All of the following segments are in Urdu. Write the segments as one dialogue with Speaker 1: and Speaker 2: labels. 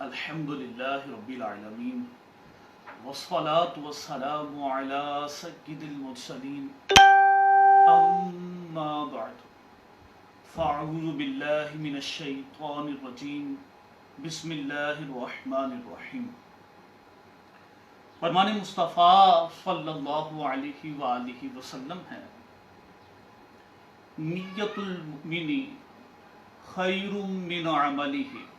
Speaker 1: الحمدللہ رب العالمین والصلاة والسلام علی سید المرسلین اما بعد فاعوذ باللہ من الشیطان الرجیم بسم اللہ الرحمن الرحیم۔ فرمان مصطفیٰ صلی اللہ علیہ وآلہ وسلم ہے، نیت المؤمن خیر من عملہ،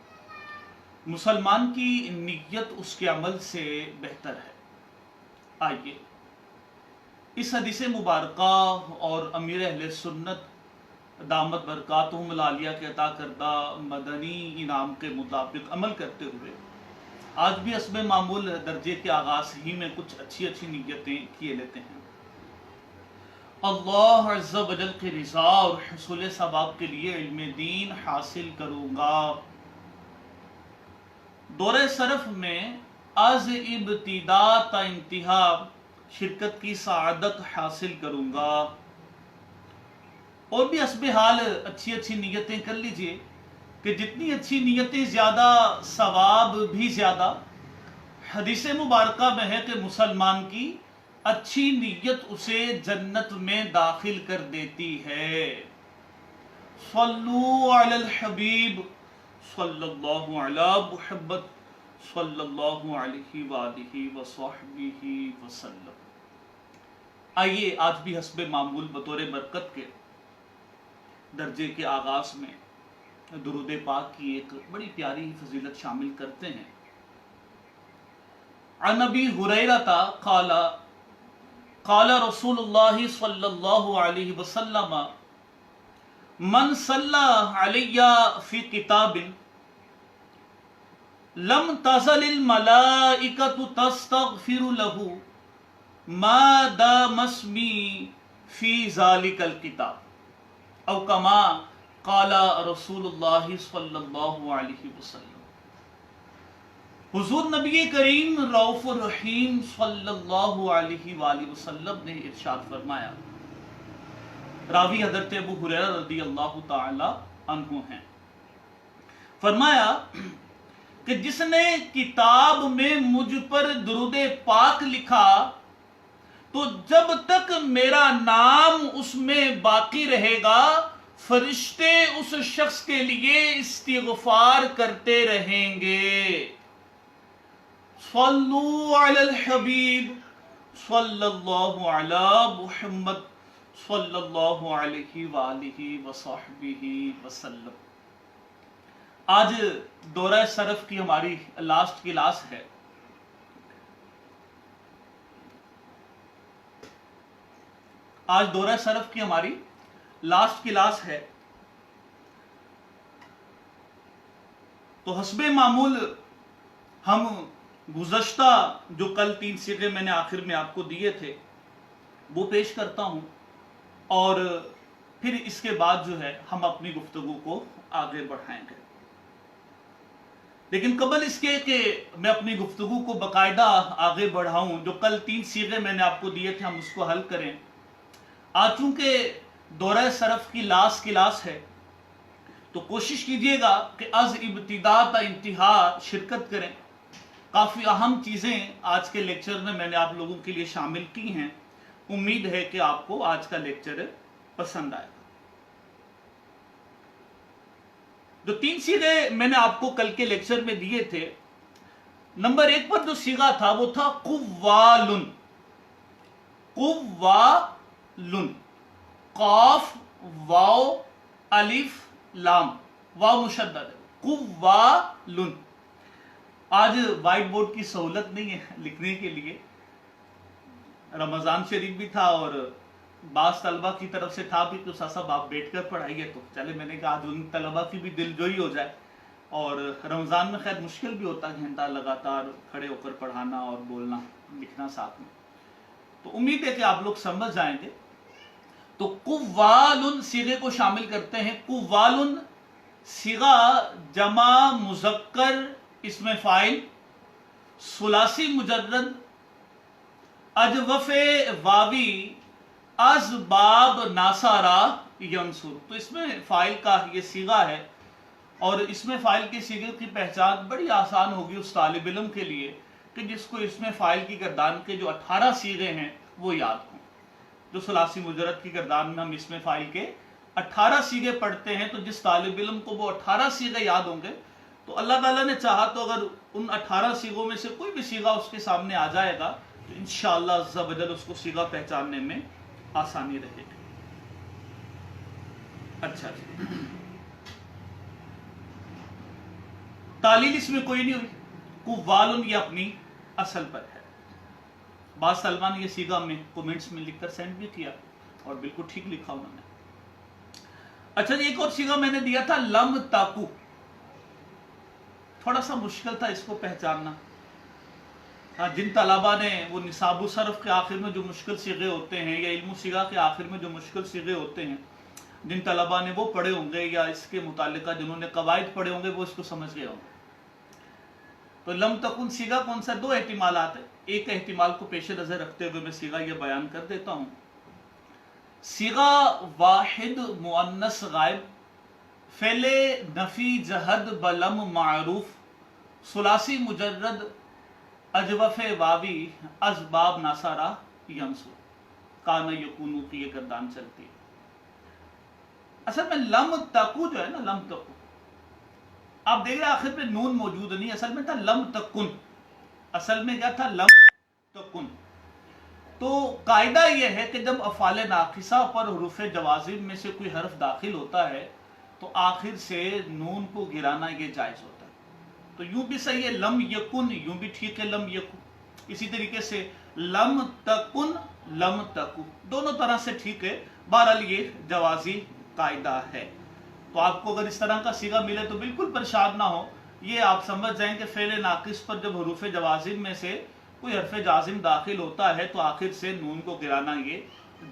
Speaker 1: مسلمان کی نیت اس کے عمل سے بہتر ہے۔ آئیے اس حدیث مبارکہ اور امیر اہل سنت دامت برکاتہم العالیہ کے عطا کردہ مدنی انعام کے مطابق عمل کرتے ہوئے آج بھی حسب معمول درجے کے آغاز ہی میں کچھ اچھی نیتیں کیے لیتے ہیں۔ اللہ عز و جل کے رضا اور حصول ثواب کے لیے علم دین حاصل کروں گا۔ دورہ صرف میں از ابتدا تا انتہا شرکت کی سعادت حاصل کروں گا۔ اور بھی حسب حال اچھی نیتیں کر لیجئے کہ جتنی اچھی نیتیں زیادہ ثواب بھی زیادہ۔ حدیث مبارکہ میں ہے کہ مسلمان کی اچھی نیت اسے جنت میں داخل کر دیتی ہے۔ صلو علی الحبیب صلی اللہ علی محمد صلی اللہ علیہ وآلہ وصحبہ وسلم۔ آئیے آج بھی حسب معمول بطور برکت کے درجے کے آغاز میں درود پاک کی ایک بڑی پیاری فضیلت شامل کرتے ہیں۔ عن ابی ہریرہ قال قال رسول اللہ صلی اللہ علیہ وسلم من صلی علی فی کتاب لم تزل الملائکۃ تستغفر له ما دام اسمی فی ذلک الکتاب او کما قال رسول اللہ صلی اللہ علیہ وسلم۔ حضور نبی کریم رؤوف الرحیم صلی اللہ علیہ وآلہ وسلم نے ارشاد فرمایا، راوی حضرت ابو ہریرہ رضی اللہ تعالی عنہ ہیں، فرمایا کہ جس نے کتاب میں مجھ پر درود پاک لکھا تو جب تک میرا نام اس میں باقی رہے گا فرشتے اس شخص کے لیے استغفار کرتے رہیں گے۔ صلو علی الحبیب صلی اللہ علی محمد صلی اللہ علیہ وآلہ وصحبہ وسلم۔ آج دورہ صرف کی ہماری لاسٹ کلاس ہے۔ آج دورہ صرف کی ہماری لاسٹ کلاس ہے، تو حسب معمول ہم گزشتہ جو کل 3 صیغے میں نے آخر میں آپ کو دیے تھے وہ پیش کرتا ہوں، اور پھر اس کے بعد جو ہے ہم اپنی گفتگو کو آگے بڑھائیں گے۔ لیکن قبل اس کے کہ میں اپنی گفتگو کو باقاعدہ آگے بڑھاؤں، جو کل 3 صیغے میں نے آپ کو دیے تھے ہم اس کو حل کریں۔ آج چونکہ دورہ صرف کی لاسٹ کلاس ہے تو کوشش کیجئے گا کہ از ابتدا تا انتہا شرکت کریں۔ کافی اہم چیزیں آج کے لیکچر میں نے آپ لوگوں کے لیے شامل کی ہیں۔ امید ہے کہ آپ کو آج کا لیکچر پسند آئے گا۔ جو 3 صیغے میں نے آپ کو کل کے لیکچر میں دیے تھے، نمبر 1 پر جو صیغہ تھا وہ تھا قوالن۔ قوالن، قاف واو الف لام، واو مشدد ہے، قوالن۔ آج وائٹ بورڈ کی سہولت نہیں ہے لکھنے کے لیے، رمضان شریف بھی تھا اور بعض طلبہ کی طرف سے تھا بھی کہ استاد صاحب آپ بیٹھ کر پڑھائیے، تو چلے میں نے کہا آج ان طلبہ کی بھی دل جوئی ہو جائے۔ اور رمضان میں خیر مشکل بھی ہوتا ہے گھنٹہ لگاتار کھڑے ہو کر پڑھانا اور بولنا لکھنا ساتھ میں، تو امید ہے کہ آپ لوگ سمجھ جائیں گے۔ تو قوالن صیغے کو شامل کرتے ہیں۔ قوالن صیغہ جمع مذکر اسم فاعل ثلاثی مجرد اجوف واوی از باب ناصارہ ینصر، تو اس میں فاعل کا یہ صیغہ ہے اور اسم فاعل کے صیغے کی پہچان بڑی آسان ہوگی اس طالب علم کے لیے کہ جس کو اسم فاعل کی گردان کے جو 18 صیغے ہیں وہ یاد ہوں. جو ثلاثی مجرد کی گردان میں ہم اسم فاعل کے 18 صیغے پڑھتے ہیں، تو جس طالب علم کو وہ 18 صیغے یاد ہوں گے تو اللہ تعالیٰ نے چاہا تو اگر ان 18 صیغوں میں سے کوئی بھی صیغہ اس کے سامنے آ جائے گا تو انشاءاللہ عز و جل اس کو صیغہ پہچاننے میں آسانی رہے گی. اچھا جی، تعلیل اس میں کوئی نہیں ہوئی. قوال یہ اپنی اصل پر ہے. بعض طلبہ نے یہ صیغہ میں کومنٹس میں لکھ کر سینڈ بھی کیا اور بالکل ٹھیک لکھا انہوں نے. اچھا جی، ایک اور صیغہ میں نے دیا تھا لم تاکو. تھوڑا سا مشکل تھا اس کو پہچاننا. جن طلبہ نے وہ نصاب الصرف کے آخر میں جو مشکل صیغے ہوتے ہیں یا علم الصیغہ کے آخر میں جو مشکل صیغے ہوتے ہیں، جن طلبہ نے وہ پڑھے ہوں گے یا اس کے متعلقہ جنہوں نے قواعد پڑھے ہوں گے وہ اس کو سمجھ گئے ہوں گے. تو لم تکن صیغہ کون سا؟ دو احتمالات ہیں. ایک احتمال کو پیش نظر رکھتے ہوئے میں صیغہ یہ بیان کر دیتا ہوں. صیغہ واحد مؤنث غائب، فعل نفی جہد بلم معروف، ثلاثی مجرد اجوف واوی اسباب ناصارہ ینسو، کانا یکونو کی یہ گردان چلتی ہے. اصل میں لم تکو جو ہے نا، لم تکو آپ دیکھ رہے آخر پہ نون موجود نہیں، اصل میں تھا لم تکن. اصل میں کیا تھا؟ لم تکن. تو قاعدہ یہ ہے کہ جب افعال ناقصہ پر حروف جوازم میں سے کوئی حرف داخل ہوتا ہے تو آخر سے نون کو گرانا یہ جائز ہوتا ہے. تو یوں بھی صحیح ہے لم یکن، یوں بھی ٹھیک ہے لم یکن. اسی طریقے سے لم تکن لم تکو، دونوں طرح سے ٹھیک ہے. بہرحال یہ جوازی قاعدہ ہے. تو آپ کو اگر اس طرح کا صیغہ ملے تو بالکل پریشان نہ ہو. یہ آپ سمجھ جائیں کہ فعل ناقص پر جب حروف جوازم میں سے کوئی حرف جازم داخل ہوتا ہے تو آخر سے نون کو گرانا یہ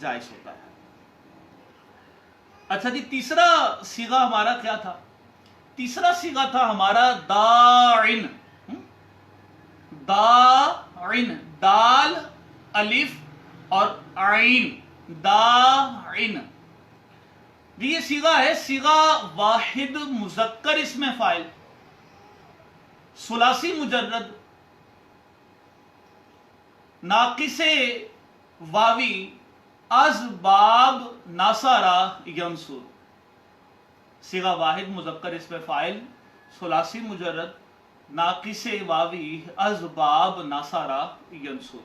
Speaker 1: جائز ہوتا ہے. اچھا جی، تیسرا صیغہ ہمارا کیا تھا؟ تیسرا صیغہ تھا ہمارا داعن. داعن، دال الف اور عین، داعن. یہ صیغہ ہے صیغہ واحد مذکر اسم فاعل، ثلاثی مجرد ناقص واوی اسباب ناصارہ ینصر. صیغہ واحد مذکر اسم فاعل، ثلاثی مجرد ناقص واوی اسباب ناصارہ ینصر.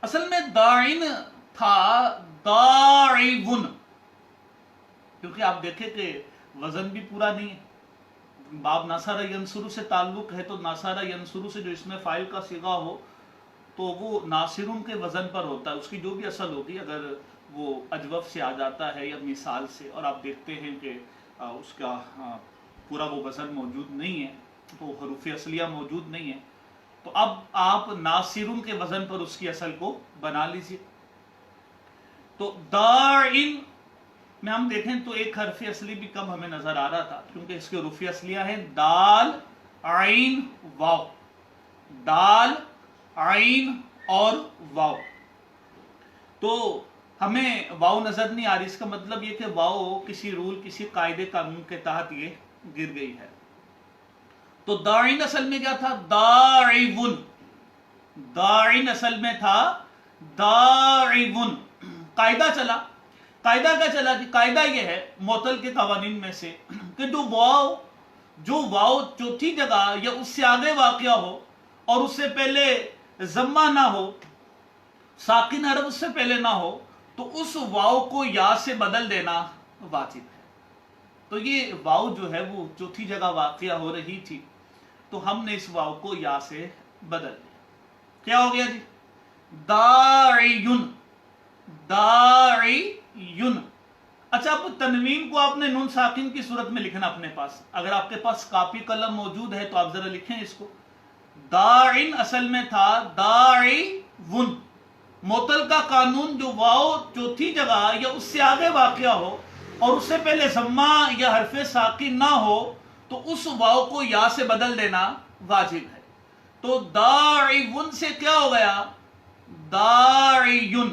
Speaker 1: اصل میں داعن تھا داعون، کیونکہ آپ دیکھیں کہ وزن بھی پورا نہیں ہے. باب ناصارہ ینصرو سے تعلق ہے تو ناصارہ ینصرو سے جو اسم فاعل کا صیغہ ہو تو وہ ناصرون کے وزن پر ہوتا ہے. اس کی جو بھی اصل ہوگی اگر وہ اجوف سے آ جاتا ہے یا مثال سے، اور آپ دیکھتے ہیں کہ اس کا پورا وہ وزن موجود نہیں ہے، تو حروف اصلیہ موجود نہیں ہے، تو اب آپ ناصرون کے وزن پر اس کی اصل کو بنا لیجئے. تو داعن میں ہم دیکھیں تو ایک حرف اصلی بھی کم ہمیں نظر آ رہا تھا، کیونکہ اس کے حروف اصلیہ ہیں دال عین واو، دال عین اور واو. تو ہمیں واو نظر نہیں آ رہی. اس کا مطلب یہ کہ واو کسی رول، کسی قاعدے قانون کے تحت یہ گر گئی ہے. تو داعن اصل میں کیا تھا؟ داعون. داعن اصل میں تھا داعون. قاعدہ چلا. قاعدہ کیا چلا جی؟ قاعدہ یہ ہے معطل کے قوانین میں سے کہ جو واو چوتھی جگہ یا اس سے آگے واقع ہو اور اس سے پہلے ضمہ نہ ہو، ساکن حرف اس سے پہلے نہ ہو، تو اس واو کو یا سے بدل دینا واجب ہے. تو یہ واو جو ہے وہ چوتھی جگہ واقع ہو رہی تھی تو ہم نے اس واو کو یا سے بدل دیا. کیا ہو گیا جی؟ داعیون. داعیون. اچھا، اب تنوین کو آپ نے نون ساکن کی صورت میں لکھنا اپنے پاس. اگر آپ کے پاس کاپی قلم موجود ہے تو آپ ذرا لکھیں اس کو. داعن اصل میں تھا داعیون. معطل کا قانون جو واو چوتھی جگہ یا اس سے آگے واقع ہو اور اس سے پہلے ضمہ یا حرف ساکن نہ ہو تو اس واو کو یا سے بدل دینا واجب ہے. تو داعیون سے کیا ہو گیا؟ داعیون.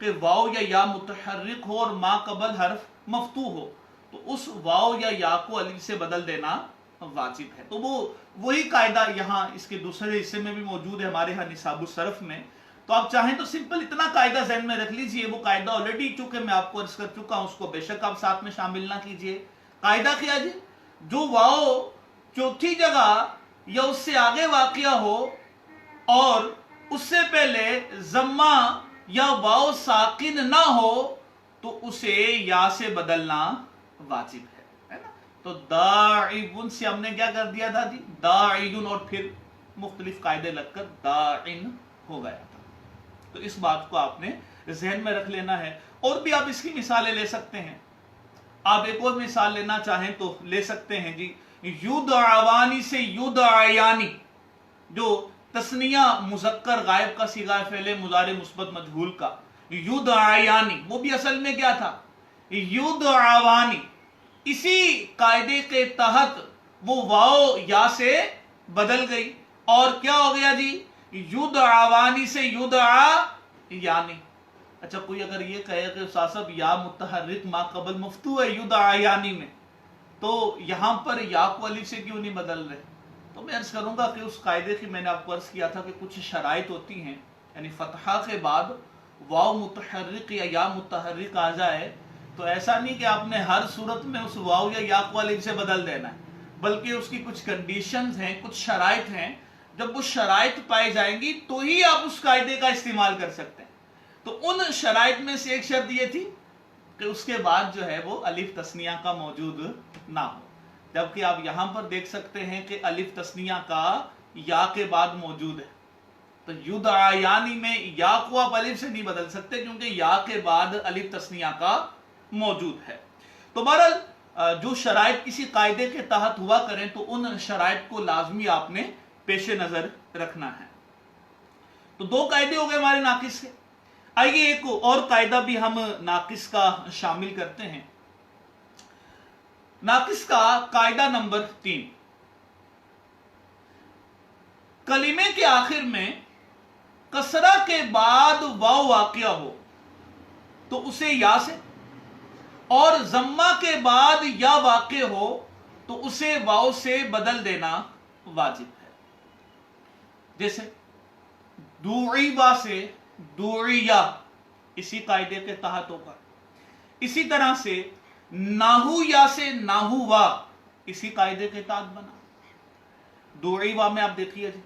Speaker 1: کہ واو یا یا متحرک ہو اور ما قبل حرف مفتوح ہو تو اس واو یا یا کو الف سے بدل دینا واجب ہے. تو وہی قاعدہ یہاں اس کے دوسرے حصے میں بھی موجود ہے ہمارے ہاں نصاب الصرف میں. تو آپ چاہیں تو سمپل اتنا قاعدہ ذہن میں رکھ لیجئے. وہ قاعدہ آلریڈی چونکہ میں آپ کو عرض کر چکا ہوں, اس کو بے شک آپ ساتھ میں شامل نہ کیجئے. قاعدہ کیا جی, جو واو چوتھی جگہ یا اس سے آگے واقع ہو اور اس سے پہلے ضمہ یا واو ساکن نہ ہو تو اسے یا سے بدلنا واجب ہے نا. تو داعن سے ہم نے کیا کر دیا تھا جی, داعن, اور پھر مختلف قاعدے لگ کر داعن ہو گیا تھا. تو اس بات کو آپ نے ذہن میں رکھ لینا ہے. اور بھی آپ اس کی مثالیں لے سکتے ہیں. آپ ایک اور مثال لینا چاہیں تو لے سکتے ہیں جی, یدعوانی سے یدعیانی, جو تثنیہ مذکر غائب کا صیغہ فعل مضارع مثبت مجہول کا یدعیانی, وہ بھی اصل میں کیا تھا, یدعوانی. اسی قاعدے کے تحت وہ واو یا سے بدل گئی اور کیا ہو گیا جی, یدعوانی سے یدعیانی. اچھا کوئی اگر یہ کہے کہ استاد صاحب یا متحرک ما قبل مفتوح ہے یدعیانی میں, تو یہاں پر یا کو الف سے کیوں نہیں بدل رہے؟ تو میں عرض کروں گا کہ اس قاعدے کی میں نے آپ کو عرض کیا تھا کہ کچھ شرائط ہوتی ہیں, یعنی فتحہ کے بعد واو متحرک یا یا متحرک آ جائے تو ایسا نہیں کہ آپ نے ہر صورت میں اس واو یا یا کو الف سے بدل دینا ہے, بلکہ اس کی کچھ کنڈیشنز ہیں, کچھ شرائط ہیں. جب وہ شرائط پائی جائیں گی تو ہی آپ اس قاعدے کا استعمال کر سکتے ہیں. تو ان شرائط میں سے ایک شرط یہ تھی کہ اس کے بعد جو ہے وہ الف تثنیہ کا موجود نہ ہو, جبکہ آپ یہاں پر دیکھ سکتے ہیں کہ الف تثنیہ کا یا کے بعد موجود ہے. تو یدعیانی میں یا کو آپ الف سے نہیں بدل سکتے کیونکہ یا کے بعد الف تثنیہ کا موجود ہے. تو بہرحال جو شرائط کسی قاعدے کے تحت ہوا کریں تو ان شرائط کو لازمی آپ نے پیش نظر رکھنا ہے. تو دو قاعدے ہو گئے ہمارے ناقص کے. آئیے ایک اور قاعدہ بھی ہم ناقص کا شامل کرتے ہیں. ناقص کا قاعدہ نمبر 3, کلمے کے آخر میں کسرہ کے بعد واو واقع ہو تو اسے یا سے, اور ضمہ کے بعد یا واقع ہو تو اسے واو سے بدل دینا واجب ہے. جیسے دعیبا سے دعیا, اسی قاعدے کے تحت ہوگا. اسی طرح سے ناہو یا سے ناہو وا, اسی قاعدے کے تحت بنا. دعیبا میں آپ دیکھیے جی,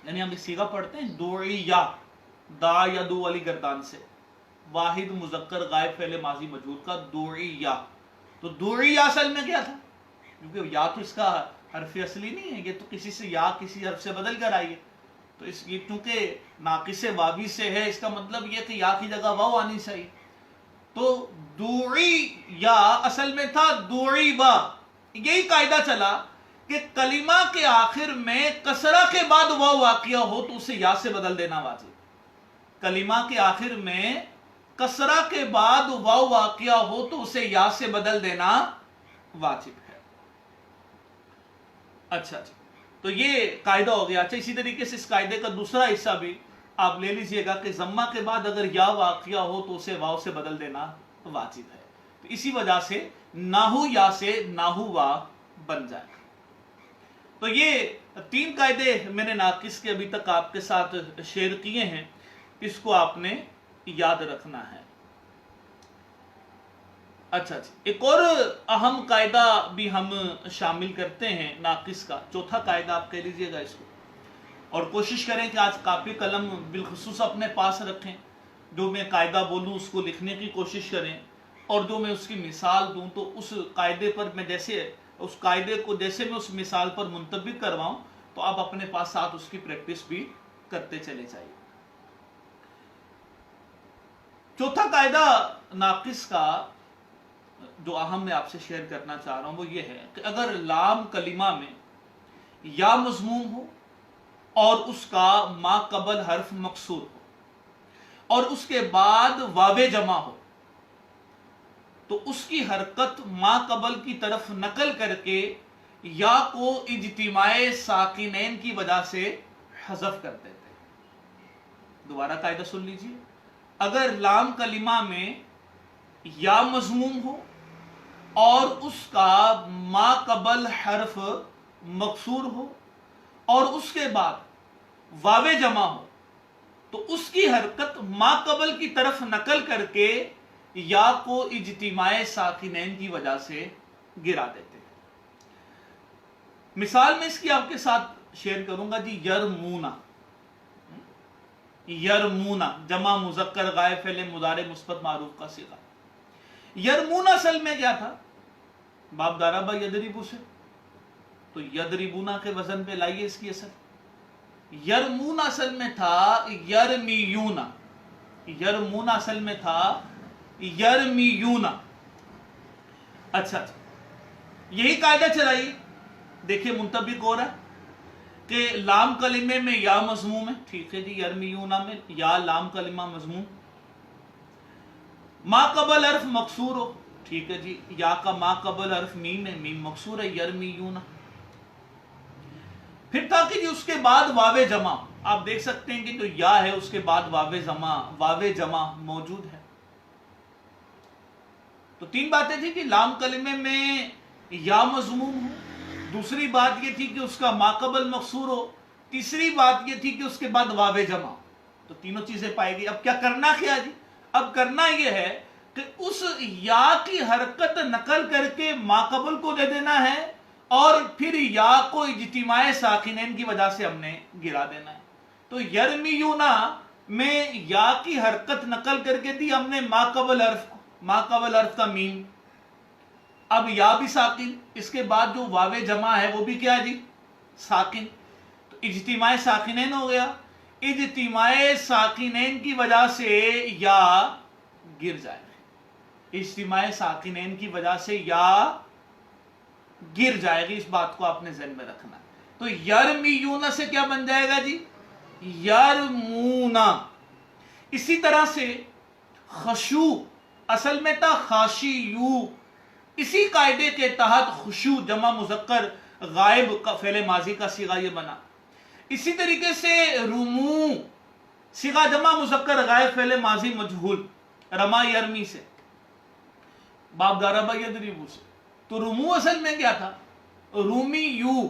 Speaker 1: یعنی ہم صیغہ پڑھتے ہیں دعیا, دا یا دو والی گردان سے, واحد مذکر غائب فعل ماضی مجہول کا دعیا. تو دعیا اصل میں کیا تھا, کیونکہ یا تو اس کا حرف اصلی نہیں ہے, یہ تو کسی سے یا کسی حرف سے بدل کر آئی ہے. تو اس یہ چونکہ ناقص واوی سے ہے, اس کا مطلب یہ کہ یا کی جگہ واو آنی چاہیے. تو دعی یا اصل میں تھا دعیبا. یہی قاعدہ چلا کہ کلمہ کے آخر میں کسرہ کے بعد واو واقع ہو تو اسے یا سے بدل دینا واجب. کلمہ کے آخر میں کسرہ کے بعد واو واقع ہو تو اسے یا سے بدل دینا واجب ہے. اچھا جی, تو یہ قاعدہ ہو گیا. اچھا, اسی طریقے سے اس قاعدے کا دوسرا حصہ بھی آپ لے لیجئے گا کہ ضمہ کے بعد اگر یا واقع ہو تو اسے واو سے بدل دینا واجب ہے. تو اسی وجہ سے ناہو یا سے ناہو وا بن جائے. تو یہ 3 قاعدے میں نے ناقص کے ابھی تک آپ کے ساتھ شیئر کیے ہیں, اس کو آپ نے یاد رکھنا ہے. اچھا جی, ایک اور اہم قاعدہ بھی ہم شامل کرتے ہیں ناقص کا, چوتھا قاعدہ آپ کہہ لیجئے گا اس کو, اور کوشش کریں کہ آج کاپی قلم بالخصوص اپنے پاس رکھیں. جو میں قاعدہ بولوں اس کو لکھنے کی کوشش کریں, اور جو میں اس کی مثال دوں تو اس قاعدے پر میں جیسے اس قاعدے کو جیسے میں اس مثال پر منطبق کرواؤں تو آپ اپنے پاس ساتھ اس کی پریکٹس بھی کرتے چلے جائیے. چوتھا قاعدہ ناقص کا جو اہم میں آپ سے شیئر کرنا چاہ رہا ہوں وہ یہ ہے کہ اگر لام کلمہ میں یا مضموم ہو اور اس کا ما قبل حرف مکسور ہو اور اس کے بعد واو جمع ہو تو اس کی حرکت ما قبل کی طرف نقل کر کے یا کو اجتماع ساکنین کی وجہ سے حذف کر دیتے ہیں. دوبارہ قاعدہ سن لیجئے. اگر لام کلمہ میں یا مضموم ہو اور اس کا ما قبل حرف مکسور ہو اور اس کے بعد واو جمع ہو تو اس کی حرکت ما قبل کی طرف نقل کر کے یا کو اجتماع ساکنین کی وجہ سے گرا دیتے ہیں. مثال میں اس کی آپ کے ساتھ شیئر کروں گا جی. یرمونا، یرمونا جمع مذکر غائب فعل مضارع مثبت معروف کا صیغہ. یرمونا اصل میں کیا تھا؟ باب ضرب یضرب سے، تو یضربونا کے وزن پہ لائیے اس کی اصل. یرمونا اصل میں تھا یرمیونا، یرمونا اصل میں تھا یرمیونا. اچھا یہی قاعدہ چلائیے، دیکھیے منطبق ہو رہا ہے کہ لام کلمے میں یا مضموم ہے، ٹھیک ہے جی. یرمیونا میں یا لام کلمہ مضموم، ما قبل حرف مکسور ہو، ٹھیک ہے جی. یا کا ما قبل حرف میم ہے، میم مکسور ہے، یرمیونا. پھر تاکہ جی اس کے بعد واو جمع، آپ دیکھ سکتے ہیں کہ جو یا ہے اس کے بعد واو جمع موجود ہے. تو تین باتیں تھی کہ لام کلمے میں یا مضموم ہو، دوسری بات یہ تھی کہ اس کا ما قبل مکسور ہو، تیسری بات یہ تھی کہ اس کے بعد واو جمع. تو تینوں چیزیں پائی گئی. اب کیا کرنا کیا جی؟ اب کرنا یہ ہے کہ اس یا کی حرکت نقل کر کے ما قبل کو دے دینا ہے اور پھر یا کو اجتماع ساکنین کی وجہ سے ہم نے گرا دینا ہے. تو یرمیونا میں یا کی حرکت نقل کر کے دی ہم نے ما قبل حرف کو، ما قبل حرف کا میم. اب یا بھی ساکن، اس کے بعد جو واو جمع ہے وہ بھی کیا جی؟ ساکن. تو اجتماع ساکنین ہو گیا. اجتماع ساکنین کی وجہ سے یا گر جائے گی، اجتماع ساکنین کی وجہ سے یا گر جائے گی. اس بات کو آپ نے ذہن میں رکھنا ہے. تو یرمیونا سے کیا بن جائے گا جی؟ یرمونا. اسی طرح سے خشوع اصل میں تھا خاشیو، اسی قاعدے کے تحت خشوع جمع مذکر غائب کا فعل ماضی کا صیغہ یہ بنا. اسی طریقے سے رمو صیغہ جمع مذکر غائب فعل ماضی مجہول، رما یرمی سے، باب ضرب یضرب سے. تو رمو اصل میں کیا تھا؟ رومی یو.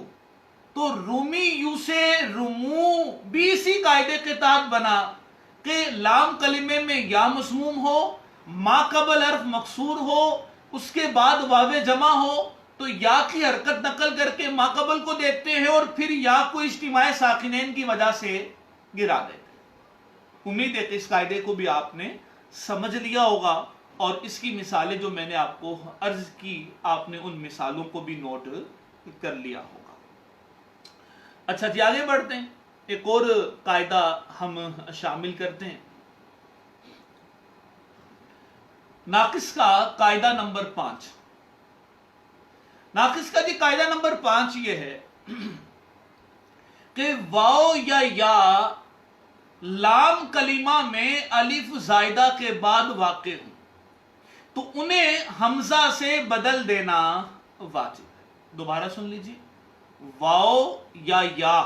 Speaker 1: تو رومی یو سے رمو بھی اسی قاعدے کے تحت بنا کہ لام کلمے میں یا مضموم ہو، ما قبل حرف مکسور ہو، اس کے بعد واو جمع ہو تو یا کی حرکت نقل کر کے ما قبل کو دیتے ہیں اور پھر یا کو اجتماع ساکنین کی وجہ سے گرا دیتے ہیں. امید ہے کہ اس قاعدے کو بھی آپ نے سمجھ لیا ہوگا اور اس کی مثالیں جو میں نے آپ کو عرض کی آپ نے ان مثالوں کو بھی نوٹ کر لیا ہوگا. اچھا جی آگے بڑھتے ہیں. ایک اور قاعدہ ہم شامل کرتے ہیں. ناقص کا قاعدہ نمبر 5. ناقص کا جی قاعدہ نمبر 5 یہ ہے کہ واو یا لام کلمہ میں الف زائدہ کے بعد واقع ہوں تو انہیں حمزہ سے بدل دینا واجب ہے. دوبارہ سن لیجیے. واو یا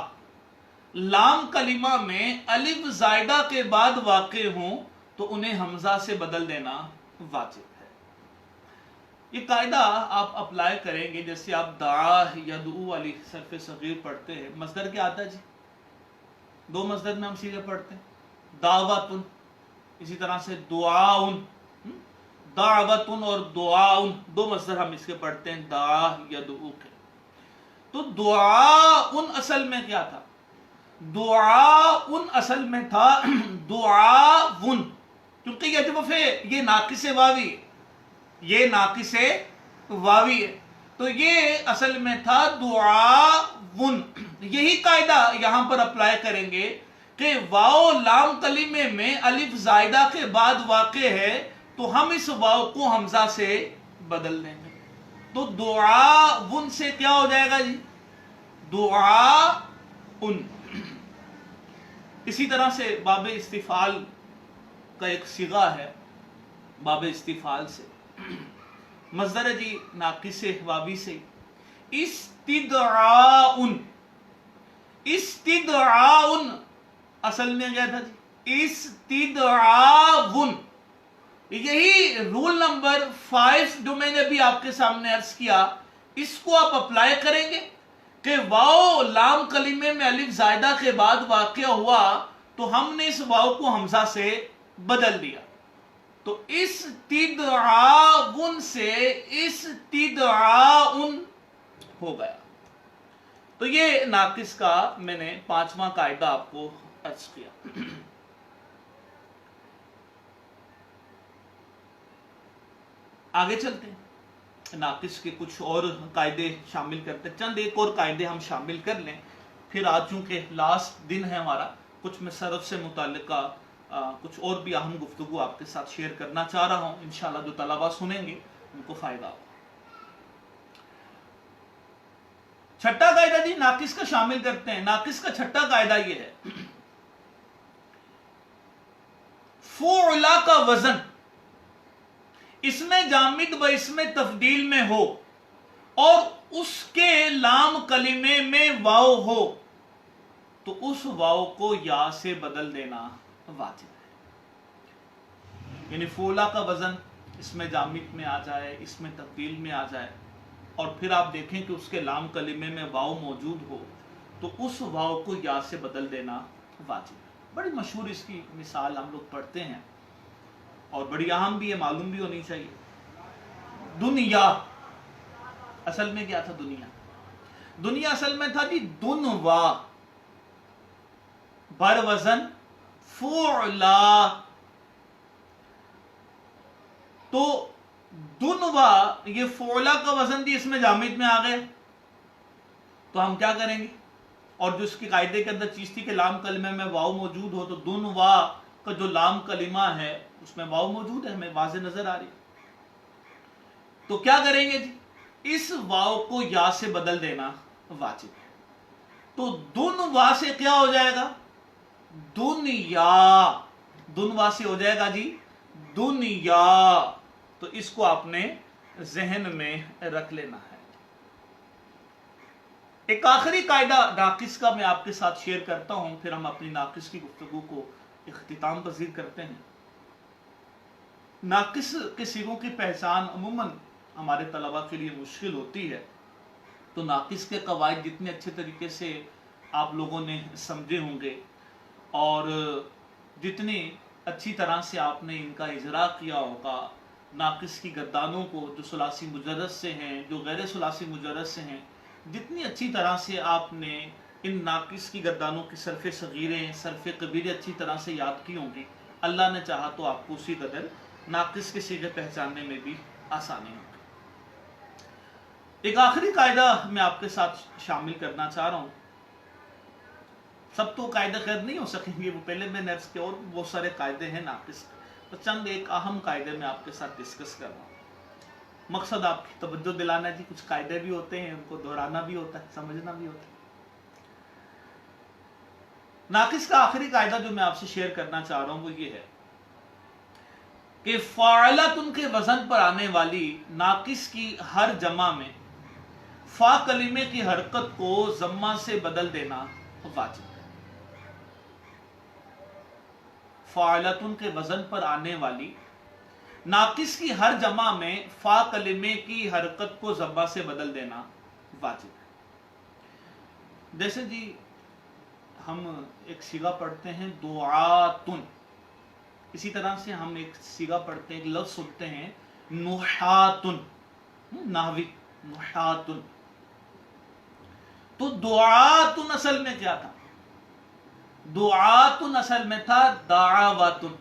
Speaker 1: لام کلمہ میں الف زائدہ کے بعد واقع ہوں تو انہیں حمزہ سے بدل دینا واجب ہے. یہ قاعدہ آپ اپلائی کریں گے جیسے آپ دعا یدعو والی صرف صغیر پڑھتے ہیں. مصدر کیا آتا ہے جی؟ دو مصدر میں ہم سیدھے پڑھتے ہیں، دعوتن، اسی طرح سے دعاؤن. دعوتن اور دعاؤن دو مصدر ہم اس کے پڑھتے ہیں دعا یدعو کے. تو دعاؤن اصل میں کیا تھا؟ دعاؤن اصل میں تھا دعاون، کیونکہ یہ جب یہ ناقص واوی ہے، یہ ناقص واوی ہے تو یہ اصل میں تھا دعاون. یہی قاعدہ یہاں پر اپلائی کریں گے کہ واو لام کلمے میں الف زائدہ کے بعد واقع ہے تو ہم اس واو کو حمزہ سے بدل دیں گے. تو دعاون سے کیا ہو جائے گا جی؟ دعاون. اسی طرح سے باب استفعال کا ایک صیغہ ہے، باب استفعال سے مصدر ہے جی ناقص واوی سے استدعاء. استدعاء اصل میں کیا تھا جی؟ استدعاون. یہی رول نمبر 5 جو میں نے ابھی آپ کے سامنے عرض کیا، اس کو آپ اپلائی کریں گے کہ واو لام کلمے میں الف زائدہ کے بعد واقع ہوا تو ہم نے اس واو کو حمزہ سے بدل دیا، تو استدعاون سے استدعاون ہو گیا. تو یہ ناقص کا میں نے 5واں قاعدہ آپ کو عرض کیا. آگے چلتے ہیں، ناقص کے کچھ اور قاعدے شامل کرتے ہیں. چند ایک اور قاعدے ہم شامل کر لیں، پھر آج چونکہ لاسٹ دن ہے ہمارا، کچھ میں صرف سے متعلقہ کچھ اور بھی اہم گفتگو آپ کے ساتھ شیئر کرنا چاہ رہا ہوں. انشاءاللہ جو طلبہ سنیں گے ان کو فائدہ ہوگا. چھٹا قاعدہ جی ناقص کا شامل کرتے ہیں. ناقص کا چھٹا قاعدہ یہ ہے، فعلا کا وزن اس میں جامد و اس میں تفضیل میں ہو اور اس کے لام کلمے میں واو ہو تو اس واو کو یا سے بدل دینا واجب ہے. یعنی فعلا کا وزن اس میں جامد میں آ جائے، اس میں تفضیل میں آ جائے، اور پھر آپ دیکھیں کہ اس کے لام کلمے میں واو موجود ہو تو اس واو کو یا سے بدل دینا واجب ہے. بڑی مشہور اس کی مثال ہم لوگ پڑھتے ہیں اور بڑی اہم بھی ہے، معلوم بھی ہونی چاہیے. دنیا اصل میں کیا تھا؟ دنیا اصل میں تھا جی دنوا، بر وزن فعلا. تو دنوا یہ فعلا کا وزن جی اس میں جامد میں آ گئے تو ہم کیا کریں گے؟ اور جو اس کی قاعدے کے اندر چیز تھی کہ لام کلمے میں واو موجود ہو، تو دنوا کا جو لام کلمہ ہے اس میں واو موجود ہے، ہمیں واضح نظر آ رہی ہے. تو کیا کریں گے جی؟ اس واو کو یا سے بدل دینا واجب ہے. تو دنوا سے کیا ہو جائے گا؟ دنیا. دنوا سے ہو جائے گا جی دنیا. تو اس کو آپ نے ذہن میں رکھ لینا ہے. ایک آخری قاعدہ ناقص کا میں آپ کے ساتھ شیئر کرتا ہوں، پھر ہم اپنی ناقص کی گفتگو کو اختتام پذیر کرتے ہیں. ناقص کے صیغوں کی پہچان عموماً ہمارے طلبہ کے لیے مشکل ہوتی ہے، تو ناقص کے قواعد جتنے اچھے طریقے سے آپ لوگوں نے سمجھے ہوں گے اور جتنی اچھی طرح سے آپ نے ان کا اجرا کیا ہوگا، ناقص کی گردانوں کو جو ثلاثی مجرد سے ہیں، جو غیر ثلاثی مجرد سے ہیں، جتنی اچھی طرح سے آپ نے ان ناقص کی گردانوں کی صرف صغیریں، صرف کبیریں اچھی طرح سے یاد کی ہوں گی، اللہ نے چاہا تو آپ کو اسی قدر ناقص کے صیغے پہچاننے میں بھی آسانی ہوگی. ایک آخری قاعدہ میں آپ کے ساتھ شامل کرنا چاہ رہا ہوں. سب تو قاعدہ خیر نہیں ہو سکیں گے، وہ پہلے میں نے عرض کیا، اور بہت سارے قاعدے ہیں ناقص، تو چند ایک اہم قاعدے میں آپ کے ساتھ ڈسکس کر رہا ہوں. مقصد آپ کی توجہ دلانا ہے جی، کچھ قاعدے بھی ہوتے ہیں، ان کو دہرانا بھی ہوتا ہے، سمجھنا بھی ہوتا ہے. ناقص کا آخری قاعدہ جو میں آپ سے شیئر کرنا چاہ رہا ہوں وہ یہ ہے کہ فاعلۃ کے وزن پر آنے والی ناقص کی ہر جمع میں فا کلمے کی حرکت کو ضمہ سے بدل دینا واجب ہے. فاعلۃ کے وزن پر آنے والی ناقص کی ہر جمع میں فا کلمے کی حرکت کو ضمہ سے بدل دینا واجب ہے. جیسے جی ہم ایک صیغہ پڑھتے ہیں دعاتن، اسی طرح سے ہم ایک صیغہ پڑھتے ہیں، ایک لفظ سنتے ہیں نحاتن، نحوی نحاتن. تو دعاتن اصل میں کیا تھا؟ دعاتن اصل میں تھا دعواتن،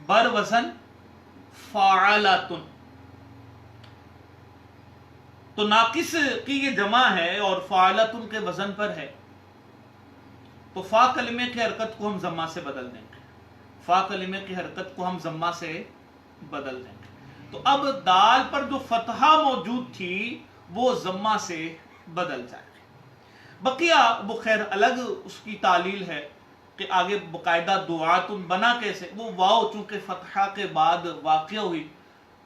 Speaker 1: بر وزن فاعلاتن. تو ناقص کی یہ جمع ہے اور فاعلاتن کے وزن پر ہے، تو فا کلمے کی حرکت کو ہم ضمہ سے بدل دیں گے. فا کلمے کی حرکت کو ہم ضمہ سے بدل دیں گے. تو اب دال پر جو فتحہ موجود تھی وہ ضمہ سے بدل جائے گی. بقیہ وہ خیر الگ اس کی تعلیل ہے کہ آگے باقاعدہ دعاتن بنا کیسے. وہ واو چونکہ فتحہ کے بعد واقع ہوئی،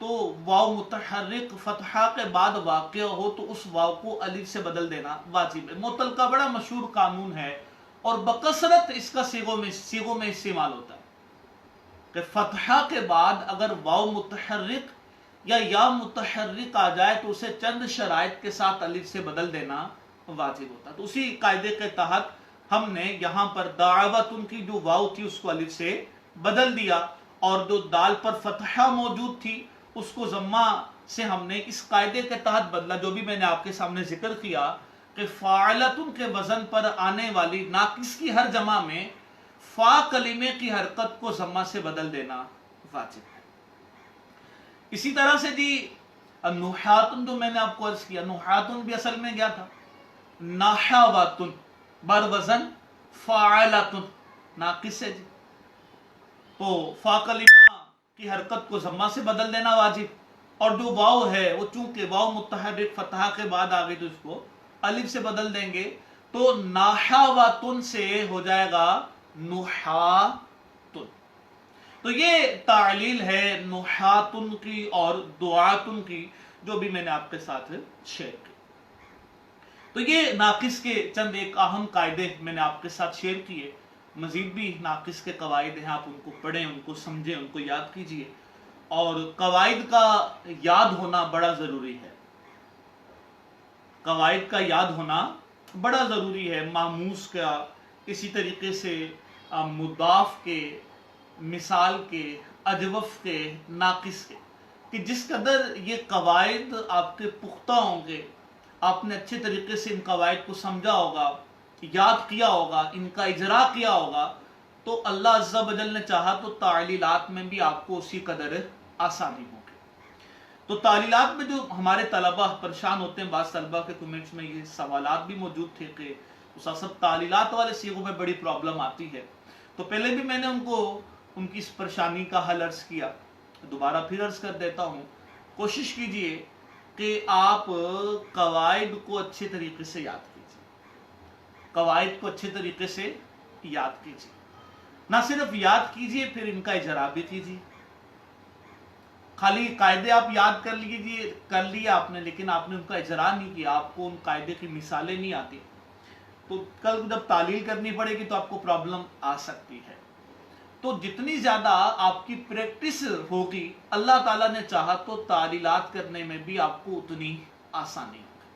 Speaker 1: تو واو متحرک فتحہ کے بعد واقع ہو تو اس واو کو الف سے بدل دینا واجب ہے. معطل کا بڑا مشہور قانون ہے اور بکثرت اس کا صیغوں میں استعمال ہوتا ہے. کہ فتحہ کے بعد اگر واو متحرک یا متحرک آ جائے تو اسے چند شرائط کے ساتھ الف سے بدل دینا واجب ہوتا. تو اسی قاعدے کے تحت ہم نے یہاں پر دعوتن کی جو واو تھی اس کو الف سے بدل دیا، اور جو دال پر فتحہ موجود تھی اس کو ضمہ سے ہم نے اس قاعدے کے تحت بدلا، جو بھی میں نے آپ کے سامنے ذکر کیا کہ فاعلتن کے وزن پر آنے والی ناقص کی ہر جمع میں فا کلمے کی حرکت کو ضمہ سے بدل دینا واجب ہے. اسی طرح سے جی نحاتن جو میں نے آپ کو عرض کیا، نحاتن بھی اصل میں کیا تھا؟ نحواتن بر وزن فاعلتن ناقص ہے جی، تو فا کلمہ کی حرکت کو ضمہ سے بدل دینا واجب، اور جو واو ہے وہ چونکہ واو متحرک فتحہ کے بعد آ گئی تو اس کو الف سے بدل دیں گے، تو نحواتن سے ہو جائے گا نحاتن. تو یہ تعلیل ہے نحاتن کی اور دعاتن کی، جو بھی میں نے آپ کے ساتھ شیئر کی. تو یہ ناقص کے چند ایک اہم قاعدے میں نے آپ کے ساتھ شیئر کیے. مزید بھی ناقص کے قواعد ہیں، آپ ان کو پڑھیں، ان کو سمجھیں، ان کو یاد کیجئے. اور قواعد کا یاد ہونا بڑا ضروری ہے، قواعد کا یاد ہونا بڑا ضروری ہے. ماموس کا، اسی طریقے سے مضاف کے، مثال کے، اجوف کے، ناقص کے، کہ جس قدر یہ قواعد آپ کے پختہ ہوں گے، آپ نے اچھے طریقے سے ان قواعد کو سمجھا ہوگا، یاد کیا ہوگا، ان کا اجرا کیا ہوگا، تو اللہ عز و جل نے چاہا تو تعلیلات میں بھی آپ کو اسی قدر آسانی ہوگی. تو تعلیلات میں جو ہمارے طلبہ پریشان ہوتے ہیں، بعض طلبہ کے کمنٹس میں یہ سوالات بھی موجود تھے کہ استاد صاحب تعلیلات والے صیغوں میں بڑی پرابلم آتی ہے. تو پہلے بھی میں نے ان کو ان کی اس پریشانی کا حل عرض کیا، دوبارہ پھر عرض کر دیتا ہوں. کوشش کیجئے کہ آپ قواعد کو اچھے طریقے سے یاد کیجئے، قواعد کو اچھے طریقے سے یاد کیجئے. نہ صرف یاد کیجئے، پھر ان کا اجرا بھی کیجئے. خالی قاعدے آپ یاد کر لیا آپ نے، لیکن آپ نے ان کا اجرا نہیں کیا، آپ کو ان قاعدے کی مثالیں نہیں آتی، تو کل جب تعلیل کرنی پڑے گی تو آپ کو پرابلم آ سکتی ہے. تو جتنی زیادہ آپ کی پریکٹس ہوگی، اللہ تعالیٰ نے چاہا تو تعلیلات کرنے میں بھی آپ کو اتنی آسانی ہوگی.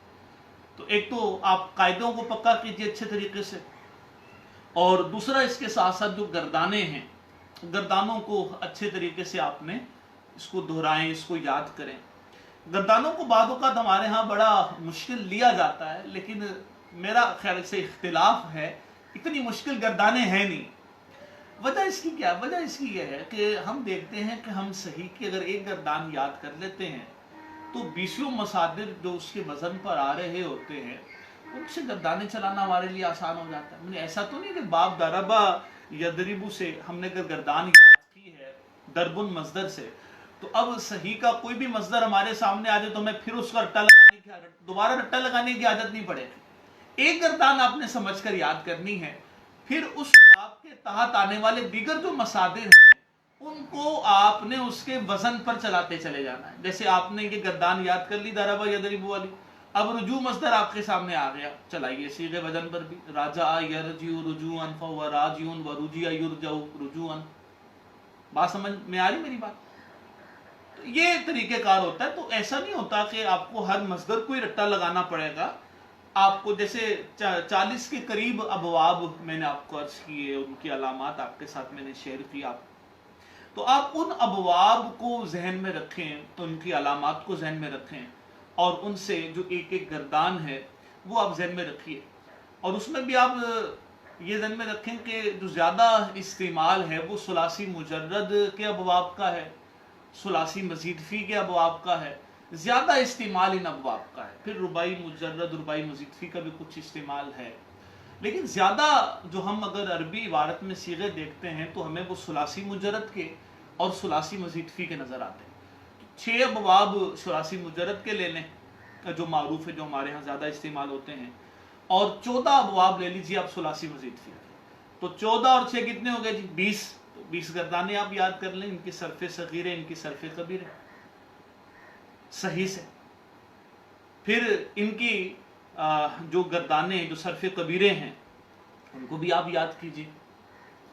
Speaker 1: تو ایک تو آپ قاعدوں کو پکا کیجئے اچھے طریقے سے، اور دوسرا اس کے ساتھ ساتھ جو گردانے ہیں، گردانوں کو اچھے طریقے سے آپ نے اس کو دہرائیں، اس کو یاد کریں. گردانوں کو بعض اوقات ہمارے ہاں بڑا مشکل لیا جاتا ہے، لیکن میرا خیال سے اختلاف ہے، اتنی مشکل گردانے ہیں نہیں. وجہ اس کی کیا؟ وجہ اس کی یہ ہے کہ ہم دیکھتے ہیں کہ ہم صحیح کی اگر ایک گردان یاد کر لیتے ہیں تو 20 مصادر جو اس کے وزن پر آ رہے ہوتے ہیں ان سے گردانے چلانا ہمارے لیے آسان ہو جاتا ہے. ایسا تو نہیں کہ باب دربا یدربو سے ہم نے گردان یاد کی ہے دربن مصدر سے، تو اب صحیح کا کوئی بھی مصدر ہمارے سامنے آ جائے تو ہمیں پھر اس کا دوبارہ رٹا لگانے کی عادت نہیں پڑے گی. ایک گردان آپ نے سمجھ کر یاد کرنی ہے، پھر اس باب کے تحت آنے والے دیگر جو مصادر ہیں ان کو آپ نے اس کے وزن پر چلاتے چلے جانا ہے. جیسے آپ نے یہ گردان یاد کر لی دربا یدربو والی، اب رجوع مصدر آپ کے سامنے آ گیا، چلائیے صیغے وزن پر بھی، راجع یرجع رجوعا فهو راجع ورجع یرجع رجوعا. بات سمجھ میں آ رہی میری بات؟ تو یہ طریقہ کار ہوتا ہے. تو ایسا نہیں ہوتا کہ آپ کو ہر مصدر کو ہی رٹا لگانا پڑے گا. آپ کو جیسے 40 کے قریب ابواب میں نے آپ کو عرض کیے، ان کی علامات آپ کے ساتھ میں نے شیئر کیا، تو آپ ان ابواب کو ذہن میں رکھیں، تو ان کی علامات کو ذہن میں رکھیں، اور ان سے جو ایک ایک گردان ہے وہ آپ ذہن میں رکھیے. اور اس میں بھی آپ یہ ذہن میں رکھیں کہ جو زیادہ استعمال ہے وہ ثلاثی مجرد کے ابواب کا ہے، ثلاثی مزید فی کے ابواب کا ہے، زیادہ استعمال ان ابواب کا ہے. پھر رباعی مجرد، رباعی مزید فی کا بھی کچھ استعمال ہے، لیکن زیادہ جو ہم اگر عربی عبارت میں صیغے دیکھتے ہیں تو ہمیں وہ ثلاثی مجرد کے اور ثلاثی مزید فی کے نظر آتے ہیں. 6 ابواب ثلاثی مجرد کے لے لیں جو معروف ہے، جو ہمارے ہاں زیادہ استعمال ہوتے ہیں، اور 14 ابواب لے لیجیے آپ ثلاثی مزید فی کے. تو 14 اور 6 کتنے ہو گئے جی؟ 20. تو 20 گردانے آپ یاد کر لیں، ان کی صرف صغیرے، ان کی صرف کبیرے صحیح سے. پھر ان کی جو گردانے جو صرف کبیرے ہیں ان کو بھی آپ یاد کیجیے.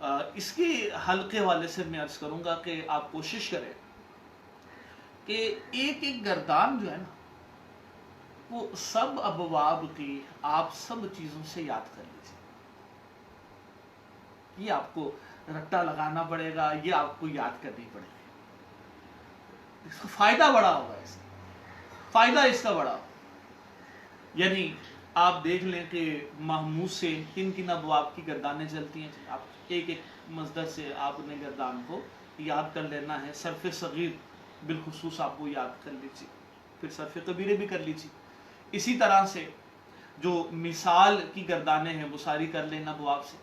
Speaker 1: اس کے حل کے حوالے سے میں عرض کروں گا کہ آپ کوشش کریں کہ ایک ایک گردان جو ہے نا وہ سب ابواب کی آپ سب چیزوں سے یاد کر لیجیے. یہ آپ کو رٹا لگانا پڑے گا, یہ آپ کو یاد کرنی پڑے گی. اس کا فائدہ بڑا ہوگا, اس کا فائدہ اس کا بڑا ہوگا. یعنی آپ دیکھ لیں کہ محمود سے کن کن ابواب کی گردانیں چلتی ہیں. آپ ایک ایک مصدر سے آپ نے گردان کو یاد کر لینا ہے. صرف صغیر بالخصوص آپ کو یاد کر لیجیے, پھر صرف کبیرے بھی کر لیجیے. اسی طرح سے جو مثال کی گردانیں ہیں وہ ساری کر لینا ابواب سے.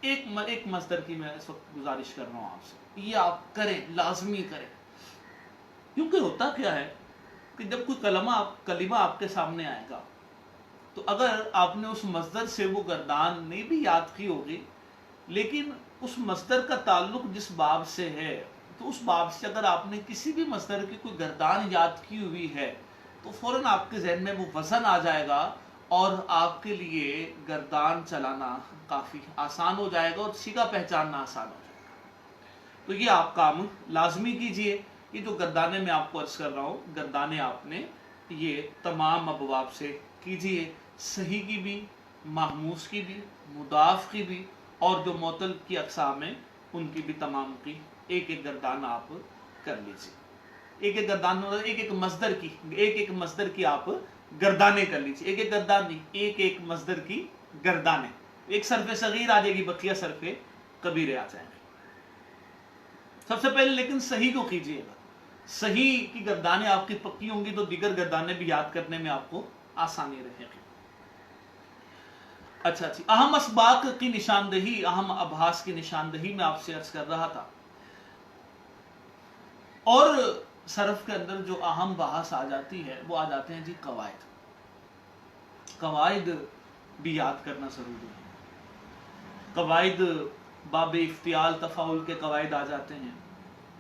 Speaker 1: ایک مصدر کی میں اس وقت گزارش کر رہا ہوں آپ سے, یہ آپ کریں, لازمی کریں. کیونکہ ہوتا کیا ہے کہ جب کوئی کلمہ آپ کے سامنے آئے گا تو اگر آپ نے اس مصدر سے وہ گردان نہیں بھی یاد کی ہوگی, لیکن اس مصدر کا تعلق جس باب سے ہے تو اس باب سے اگر آپ نے کسی بھی مصدر کی کوئی گردان یاد کی ہوئی ہے تو فوراً آپ کے ذہن میں وہ وزن آ جائے گا اور آپ کے لیے گردان چلانا کافی آسان ہو جائے گا اور سیگا پہچاننا آسان ہو جائے گا. تو یہ آپ کام لازمی کیجئے. یہ جو گردانے میں آپ کو عرض کر رہا ہوں, گردانے آپ نے یہ تمام ابواب سے کیجئے. صحیح کی بھی, محموس کی بھی, مضاف کی بھی, اور جو معطل کی اقسام ہیں ان کی بھی تمام کی ایک ایک گردان آپ کر لیجئے. ایک ایک گردان, ایک ایک مصدر کی آپ گردانے کر لیجئے. ایک ایک گردان نہیں, ایک ایک مصدر کی گردانے. ایک صرف صغیر آ جائے گی, بقیہ صرف کبیرے آ جائیں گے. سب سے پہلے لیکن صحیح کو کیجئے گا. صحیح کی گردانیں آپ کی پکی ہوں گی تو دیگر گردانیں بھی یاد کرنے میں آپ کو آسانی رہے گی. اچھا جی, اہم اسباق کی نشاندہی, اہم ابحاث کی نشاندہی میں آپ سے عرض کر رہا تھا. اور صرف کے اندر جو اہم بحث آ جاتی ہے وہ آ جاتے ہیں جی قواعد. قواعد بھی یاد کرنا ضروری ہے. قواعد باب افتعال تفاعل کے قواعد آ جاتے ہیں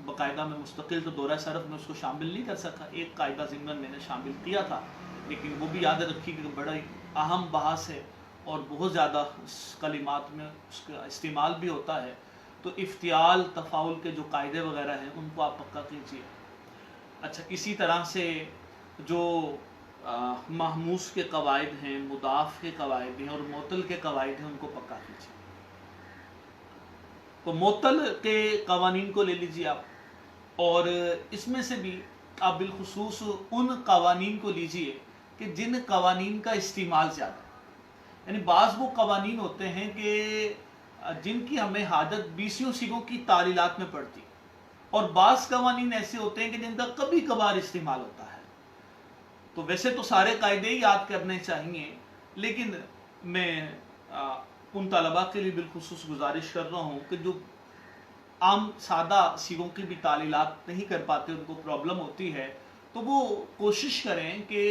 Speaker 1: باقاعدہ. میں مستقل تو دورہ صرف میں اس کو شامل نہیں کر سکا, ایک قاعدہ ضمن میں نے شامل کیا تھا, لیکن وہ بھی یاد رکھی کہ بڑا اہم بحث ہے اور بہت زیادہ کلمات میں اس کا استعمال بھی ہوتا ہے. تو افتعال تفاعل کے جو قاعدے وغیرہ ہیں ان کو آپ پکا کیجئے. اچھا, اسی طرح سے جو محموس کے قواعد ہیں, مضاف کے قواعد ہیں اور معطل کے قواعد ہیں ان کو پکا کیجئے. تو معطل کے قوانین کو لے لیجئے آپ, اور اس میں سے بھی آپ بالخصوص ان قوانین کو لیجئے کہ جن قوانین کا استعمال زیادہ ہے. یعنی بعض وہ قوانین ہوتے ہیں کہ جن کی ہمیں حاجت بیسیوں سیگوں کی تعلیلات میں پڑتی, اور بعض قوانین ایسے ہوتے ہیں کہ جن کا کبھی کبھار استعمال ہوتا ہے. تو ویسے تو سارے قاعدے ہی یاد کرنے چاہیے, لیکن میں ان طلباء کے لیے بالخصوص گزارش کر رہا ہوں کہ جو عام سادہ سیگوں کی بھی تعلیلات نہیں کر پاتے, ان کو پرابلم ہوتی ہے, تو وہ کوشش کریں کہ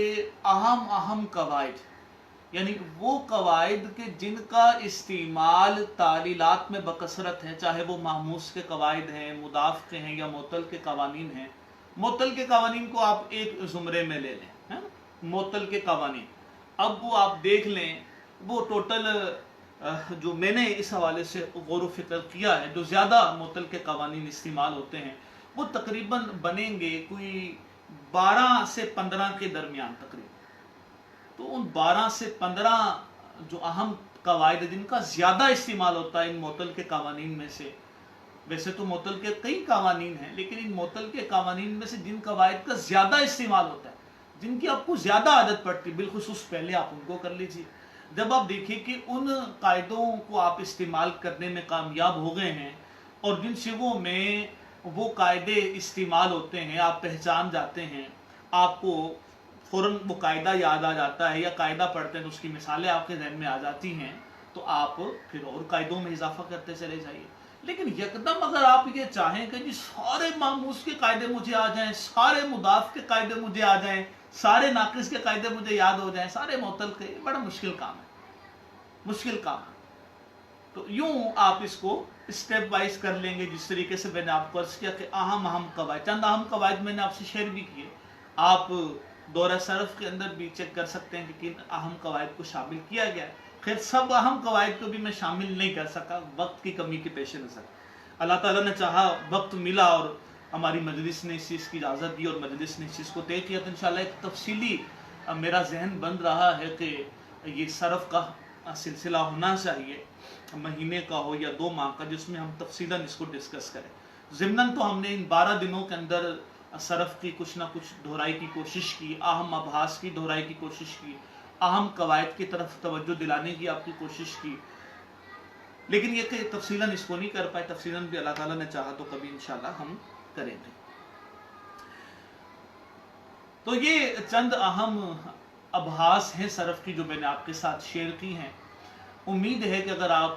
Speaker 1: اہم قواعد, یعنی وہ قواعد کے جن کا استعمال تعلیلات میں بکثرت ہے, چاہے وہ محموس کے قواعد ہیں, مضاف کے ہیں یا معطل کے قوانین ہیں. معطل کے قوانین کو آپ ایک زمرے میں لے لیں, معطل کے قوانین. اب وہ آپ دیکھ لیں, وہ ٹوٹل جو میں نے اس حوالے سے غور و فکر کیا ہے, جو زیادہ معطل کے قوانین استعمال ہوتے ہیں وہ تقریباً بنیں گے کوئی 12 سے 15 کے درمیان تقریباً. تو ان 12 سے 15 جو اہم قواعد جن کا زیادہ استعمال ہوتا ہے ان معطل کے قوانین میں سے, ویسے تو معطل کے کئی قوانین ہیں, لیکن ان معطل کے قوانین میں سے جن قواعد کا زیادہ استعمال ہوتا ہے, جن کی آپ کو زیادہ عادت پڑتی, بالخصوص پہلے آپ ان کو کر لیجیے. جب آپ دیکھیں کہ ان قاعدوں کو آپ استعمال کرنے میں کامیاب ہو گئے ہیں اور جن سیغوں میں وہ قاعدے استعمال ہوتے ہیں آپ پہچان جاتے ہیں, آپ کو فوراً وہ قاعدہ یاد آ جاتا ہے, یا قاعدہ پڑھتے ہیں تو اس کی مثالیں آپ کے ذہن میں آ جاتی ہیں, تو آپ پھر اور قاعدوں میں اضافہ کرتے چلے جائیے. لیکن یکدم اگر آپ یہ چاہیں کہ جی سارے محموس کے قاعدے مجھے آ جائیں, سارے مضاف کے قاعدے مجھے آ جائیں, سارے ناقص کے قاعدے مجھے یاد ہو جائیں, سارے معطل کے, بڑا مشکل کام ہے, مشکل کام ہے. تو یوں آپ اس کو اسٹیپ وائز کر لیں گے, جس طریقے سے میں نے آپ کو عرض کیا کہ اہم قواعد, چند اہم قواعد میں نے آپ سے شیئر بھی کیے. آپ دورہ صرف کے اندر بھی چیک کر سکتے ہیں کہ کن اہم قواعد کو شامل کیا گیا ہے. خیر سب اہم قواعد کو بھی میں شامل نہیں کر سکا وقت کی کمی کے پیش نظر. اللہ تعالیٰ نے چاہا وقت ملا اور ہماری مجلس نے اس چیز کی اجازت دی اور مجلس نے اس چیز کو طے کیا تو انشاءاللہ ایک تفصیلی میرا ذہن بن رہا ہے کہ یہ صرف کا سلسلہ ہونا چاہیے مہینے کا ہو یا 2 ماہ کا جس میں ہم تفصیلاً اس کو ڈسکس کریں. ضمناً تو ہم نے ان 12 دنوں کے اندر صرف کی کچھ نہ کچھ دہرائی کی کوشش کی, اہم ابحاث کی دہرائی کی کوشش کی, اہم قواعد کی طرف توجہ دلانے کی آپ کی کوشش کی, لیکن یہ کہ تفصیلاً اس کو نہیں کر پائے. تفصیلاً بھی اللہ تعالیٰ نے چاہا تو کبھی انشاءاللہ ہم کریں گے. تو یہ چند اہم ابحاث ہیں صرف کی جو میں نے آپ کے ساتھ شیئر کی ہیں. امید ہے کہ اگر آپ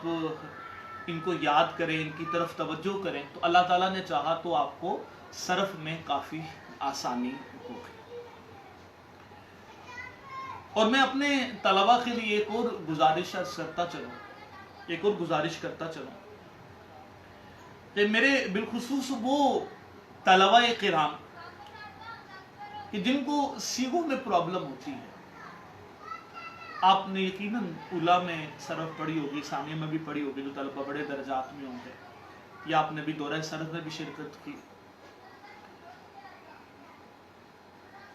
Speaker 1: ان کو یاد کریں, ان کی طرف توجہ کریں تو اللہ تعالیٰ نے چاہا تو آپ کو صرف میں کافی آسانی ہوگی. اور میں اپنے طلباء کے لیے ایک اور گزارش کرتا چلوں کہ میرے بالخصوص وہ طلباء کرام کہ جن کو سیغوں میں پرابلم ہوتی ہے. آپ نے یقیناً اولیٰ میں صرف پڑھی ہوگی, ثانیہ میں بھی پڑھی ہوگی جو طلباء بڑے درجات میں ہوں گے, یا آپ نے بھی دورہ صرف میں بھی شرکت کی.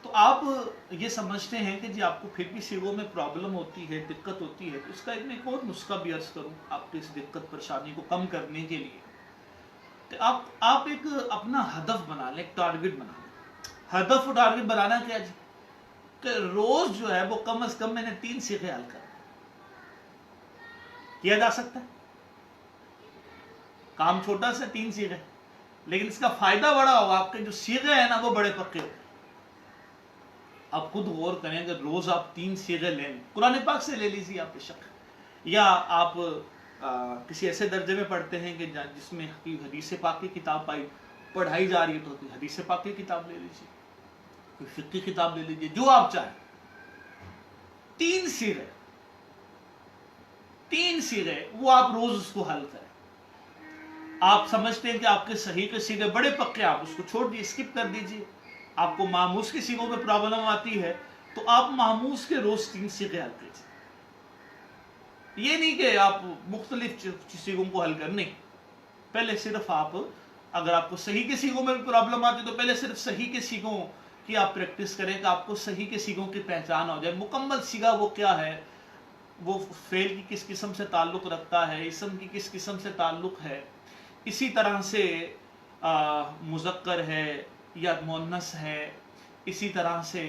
Speaker 1: تو آپ یہ سمجھتے ہیں کہ جی آپ کو پھر بھی سیغوں میں پرابلم ہوتی ہے, دقت ہوتی ہے, تو اس کا ایک اور نسخہ بھی عرض کروں آپ کی اس دقت پریشانی کو کم کرنے کے لیے. کہ آپ ایک اپنا ہدف بنا لیں, ایک ٹارگٹ بنا لیں. ہدف و ٹارگٹ بنانا کیا جی کہ روز جو ہے وہ کم از کم میں نے 3 صیغے حل کرنا. کیا جا سکتا ہے, کام چھوٹا سا 3 صیغے, لیکن اس کا فائدہ بڑا ہوگا. آپ کے جو صیغے ہیں نا وہ بڑے پکے ہو. آپ خود غور کریں کہ روز آپ 3 صیغے لیں, قرآن پاک سے لے لیجیے آپ بے شک, یا آپ کسی ایسے درجے میں پڑھتے ہیں کہ جس میں حدیث پاک کی کتاب پڑھائی جا رہی ہے تو حدیث پاک کی کتاب لے لیجیے, کوئی فقہ کی کتاب لے لیجیے, جو آپ چاہیں. 3 صیغے وہ آپ روز اس کو حل کریں. آپ سمجھتے ہیں کہ آپ کے صحیح کے صیغے بڑے پکے, آپ اس کو چھوڑ دیجیے, اسکپ کر دیجیے. آپ کو ماموس کے صیغوں میں پرابلم آتی ہے تو آپ ماموس کے روز 3 صیغے حل کیجیے. یہ نہیں کہ آپ مختلف صیغوں کو حل کرنے, پہلے صرف آپ اگر آپ کو صحیح کے صیغوں میں بھی پرابلم آتی تو پہلے صرف صحیح کے صیغوں کی آپ پریکٹس کریں کہ آپ کو صحیح کے صیغوں کی پہچان ہو جائے. مکمل صیغہ وہ کیا ہے, وہ فعل کی کس قسم سے تعلق رکھتا ہے, اسم کی کس قسم سے تعلق ہے, اسی طرح سے مذکر ہے یا مؤنث ہے, اسی طرح سے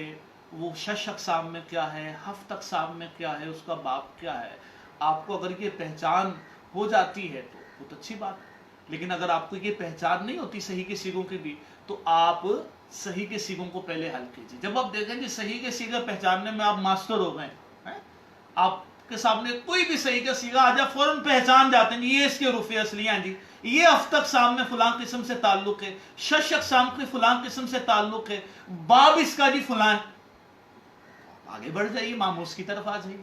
Speaker 1: وہ 6 اقسام میں کیا ہے, 7 اقسام میں کیا ہے, اس کا باب کیا ہے. آپ کو اگر یہ پہچان ہو جاتی ہے تو بہت اچھی بات ہے, لیکن اگر آپ کو یہ پہچان نہیں ہوتی صحیح کے صیغوں کی بھی تو آپ صحیح کے صیغوں کو پہلے حل کیجیے. جب آپ دیکھیں کہ صحیح کے صیغے پہچاننے میں آپ ماسٹر ہو گئے, آپ کے سامنے کوئی بھی صحیح کا صیغہ آ جائے فوراً پہچان جاتے ہیں یہ اس کے حروف اصلی ہیں جی, یہ 7 اقسام میں فلاں قسم سے تعلق ہے, 6 اقسام کے فلاں قسم سے تعلق ہے, باب اس کا جی فلاں. آگے بڑھ جائیے, ماموس کی طرف آ جائیے.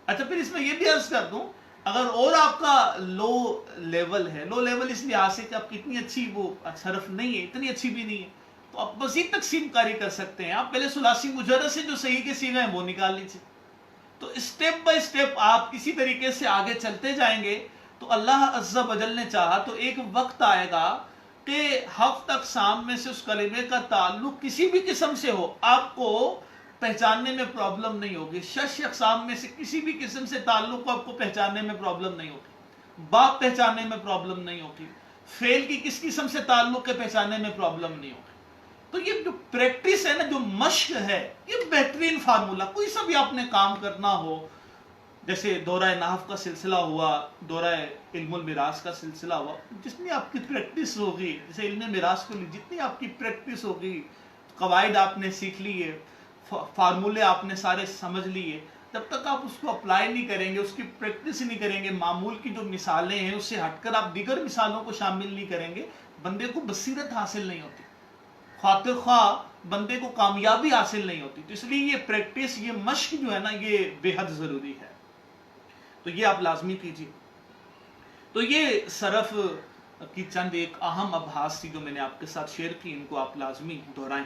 Speaker 1: اچھا پھر اس میں یہ بھی عرض کر دوں, اگر اور آپ کا لو لیول ہے, لو لیول اس لحاظ سے کہ آپ کی اتنی اچھی وہ صرف نہیں ہے, اتنی اچھی بھی نہیں ہے, تو آپ مزید تقسیم کاری کر سکتے ہیں. آپ پہلے ثلاثی مجرد سے جو صحیح کے صیغے ہیں وہ نکال لیجیے. تو اسٹیپ بائی اسٹیپ آپ کسی طریقے سے آگے چلتے جائیں گے تو اللہ عز و جل نے چاہا تو ایک وقت آئے گا کہ 7 اقسام میں سے اس کلمے کا تعلق کسی بھی قسم سے ہو, آپ کو پہچاننے میں پرابلم نہیں ہوگی. 6 اقسام میں سے کسی بھی قسم سے تعلق کو آپ کو پہچاننے میں پرابلم نہیں ہوگی, باب پہچاننے میں پرابلم نہیں ہوگی, فعل کی کس قسم سے تعلق کے پہچاننے میں پرابلم نہیں ہوگی. تو یہ جو پریکٹس ہے نا, جو مشق ہے, یہ بہترین فارمولا. کوئی سا بھی آپ نے کام کرنا ہو, جیسے دورہ نحو کا سلسلہ ہوا, دورہ علم المیراث کا سلسلہ ہوا, جتنی آپ کی پریکٹس ہوگی, جیسے علم میراث کو جتنی آپ کی پریکٹس ہوگی, قواعد آپ نے سیکھ لیے, فارمولے آپ نے سارے سمجھ لیے, جب تک آپ اس کو اپلائی نہیں کریں گے, اس کی پریکٹس نہیں کریں گے, معمول کی جو مثالیں ہیں اس سے ہٹ کر آپ دیگر مثالوں کو شامل نہیں کریں گے, بندے کو بصیرت حاصل نہیں ہوتی, خاطر خواہ بندے کو کامیابی حاصل نہیں ہوتی. تو اس لیے یہ پریکٹس, یہ مشق جو ہے نا, یہ بے حد ضروری ہے. تو یہ آپ لازمی کیجیے. تو یہ صرف کی چند ایک اہم ابحاث تھی جو میں نے آپ کے ساتھ شیئر کی, ان کو آپ لازمی دہرائیں.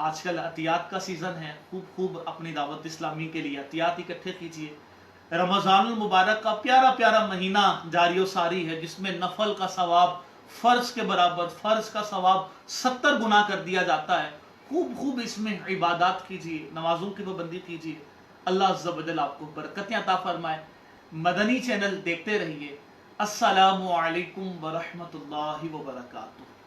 Speaker 1: آج کل عطیات کا سیزن ہے، خوب اپنی دعوت اسلامی کے لیے عطیات اکٹھے کیجیے۔ رمضان المبارک کا پیارا پیارا مہینہ جاری و ساری ہے، جس میں نفل کا ثواب فرض کے برابر، فرض کا ثواب 70 گنا کر دیا جاتا ہے۔ خوب اس میں عبادات کیجیے، نمازوں کی پابندی کیجیے۔ اللہ عز و جل آپ کو برکتیں عطا فرمائے۔ مدنی چینل دیکھتے رہیے۔ السلام علیکم ورحمۃ اللہ وبرکاتہ۔